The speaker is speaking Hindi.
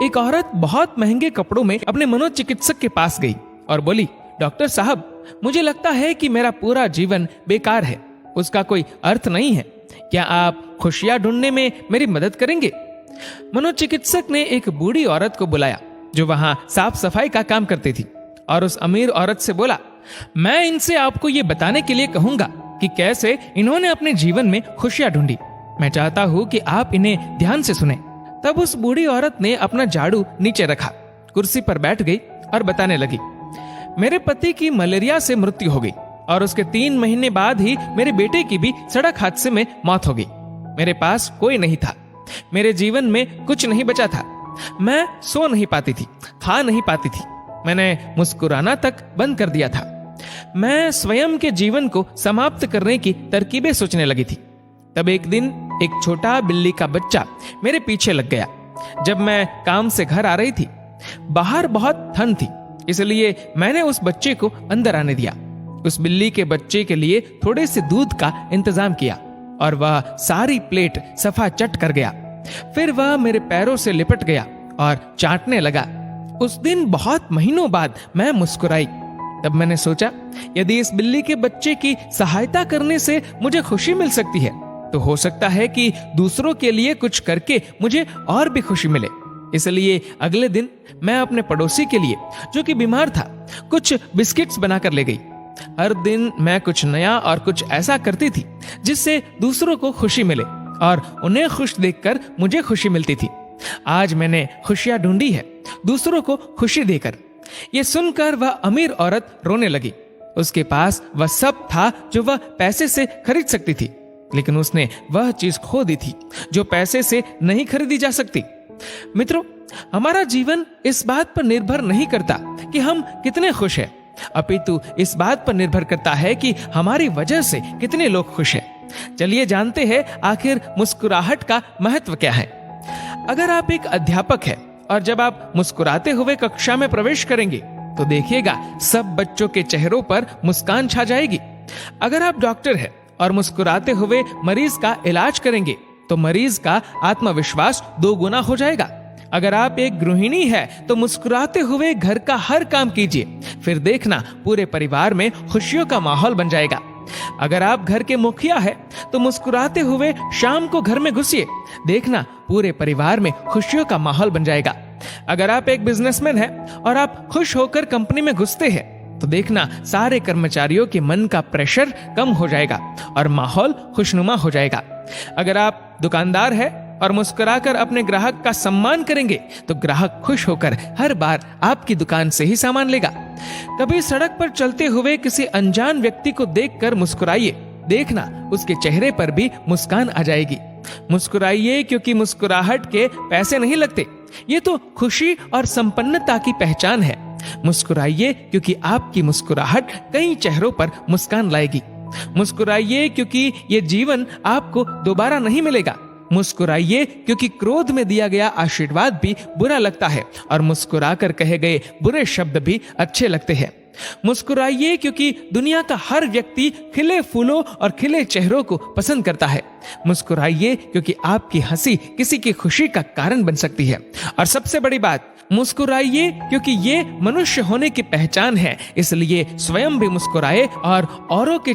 एक औरत बहुत महंगे कपड़ों में अपने मनोचिकित्सक के पास गई और बोली, डॉक्टर साहब, मुझे लगता है कि मेरा पूरा जीवन बेकार है, उसका कोई अर्थ नहीं है। क्या आप खुशियां ढूंढने में मेरी मदद करेंगे? मनोचिकित्सक ने एक बूढ़ी औरत को बुलाया जो वहां साफ सफाई का काम करती थी और उस अमीर औरत से बोला, मैं इनसे आपको ये बताने के लिए कहूंगा कि कैसे इन्होंने अपने जीवन में खुशियां ढूंढी। मैं चाहता हूं कि आप इन्हें ध्यान से सुने। तब उस बूढ़ी औरत ने अपना झाड़ू नीचे रखा, कुर्सी पर बैठ गई और बताने लगी, मेरे पति की मलेरिया से मृत्यु हो गई और उसके 3 महीने बाद ही मेरे बेटे की भी सड़क हादसे में मौत हो गई। मेरे पास कोई नहीं था, मेरे जीवन में कुछ नहीं बचा था। मैं सो नहीं पाती थी, खा नहीं पाती थी, मैंने मुस्कुराना तक बंद कर दिया था। मैं स्वयं के जीवन को समाप्त करने की तरकीबें सोचने लगी थी। तब एक दिन एक छोटा बिल्ली का बच्चा मेरे पीछे लग गया। जब मैं काम से घर आ रही थी, बाहर बहुत ठंड थी, इसलिए मैंने उस बच्चे को अंदर आने दिया। उस बिल्ली के बच्चे के लिए थोड़े से दूध का इंतजाम किया और वह सारी प्लेट सफा चट कर गया। फिर वह मेरे पैरों से लिपट गया और चाटने लगा। उस दिन बहुत महीनों बाद मैं मुस्कुराई। तब मैंने सोचा, यदि इस बिल्ली के बच्चे की सहायता करने से मुझे खुशी मिल सकती है, तो हो सकता है कि दूसरों के लिए कुछ करके मुझे और भी खुशी मिले। इसलिए अगले दिन मैं अपने पड़ोसी के लिए, जो कि बीमार था, कुछ बिस्किट्स बनाकर ले गई। हर दिन मैं कुछ नया और कुछ ऐसा करती थी जिससे दूसरों को खुशी मिले और उन्हें खुश देखकर मुझे खुशी मिलती थी। आज मैंने खुशियां ढूंढी है, दूसरों को खुशी देकर। ये सुनकर वह अमीर औरत रोने लगी। उसके पास वह सब था जो वह पैसे से खरीद सकती थी, लेकिन उसने वह चीज खो दी थी जो पैसे से नहीं खरीदी जा सकती। मित्रों, हमारा जीवन इस बात पर निर्भर नहीं करता कि हम कितने खुश हैं, अपितु इस बात पर निर्भर करता है कि हमारी वजह से कितने लोग खुश हैं। चलिए जानते हैं आखिर मुस्कुराहट का महत्व क्या है। अगर आप एक अध्यापक हैं और जब आप मुस्कुराते हुए कक्षा में प्रवेश करेंगे तो देखिएगा सब बच्चों के चेहरों पर मुस्कान छा जाएगी। अगर आप डॉक्टर हैं और मुस्कुराते हुए मरीज का इलाज करेंगे तो मरीज का आत्मविश्वास 2 गुना हो जाएगा। अगर आप एक गृहिणी है तो मुस्कुराते हुए घर का हर काम कीजिए, फिर देखना पूरे परिवार में खुशियों का माहौल बन जाएगा। अगर आप घर के मुखिया है तो मुस्कुराते हुए शाम को घर में घुसिए, देखना पूरे परिवार में खुशियों का माहौल बन जाएगा। अगर आप एक बिजनेसमैन है और आप खुश होकर कंपनी में घुसते हैं तो देखना सारे कर्मचारियों के मन का प्रेशर कम हो जाएगा और माहौल खुशनुमा हो जाएगा। अगर आप दुकानदार है और मुस्कुराकर अपने ग्राहक का सम्मान करेंगे तो ग्राहक खुश होकर हर बार आपकी दुकान से ही सामान लेगा। कभी सड़क पर चलते हुए किसी अनजान व्यक्ति को देखकर मुस्कुराइए, देखना उसके चेहरे पर भी मुस्कान आ जाएगी। मुस्कुराइए क्योंकि मुस्कुराहट के पैसे नहीं लगते, ये तो खुशी और संपन्नता की पहचान है। मुस्कुराइए क्योंकि आपकी मुस्कुराहट कई चेहरों पर मुस्कान लाएगी। मुस्कुराइए क्योंकि ये जीवन आपको दोबारा नहीं मिलेगा। मुस्कुराइए क्योंकि क्रोध में दिया गया आशीर्वाद भी बुरा लगता है और मुस्कुराकर कहे गए बुरे शब्द भी अच्छे लगते हैं। मुस्कुराइए क्योंकि दुनिया का हर व्यक्ति खिले फूलों और खिले चेहरों को पसंद करता है। मुस्कुराइए क्योंकि आपकी हंसी किसी की खुशी का कारण बन सकती है। और सबसे बड़ी बात, मुस्कुराइए क्योंकि ये मनुष्य होने की पहचान है, इसलिए स्वयं भी मुस्कुराए और औरों के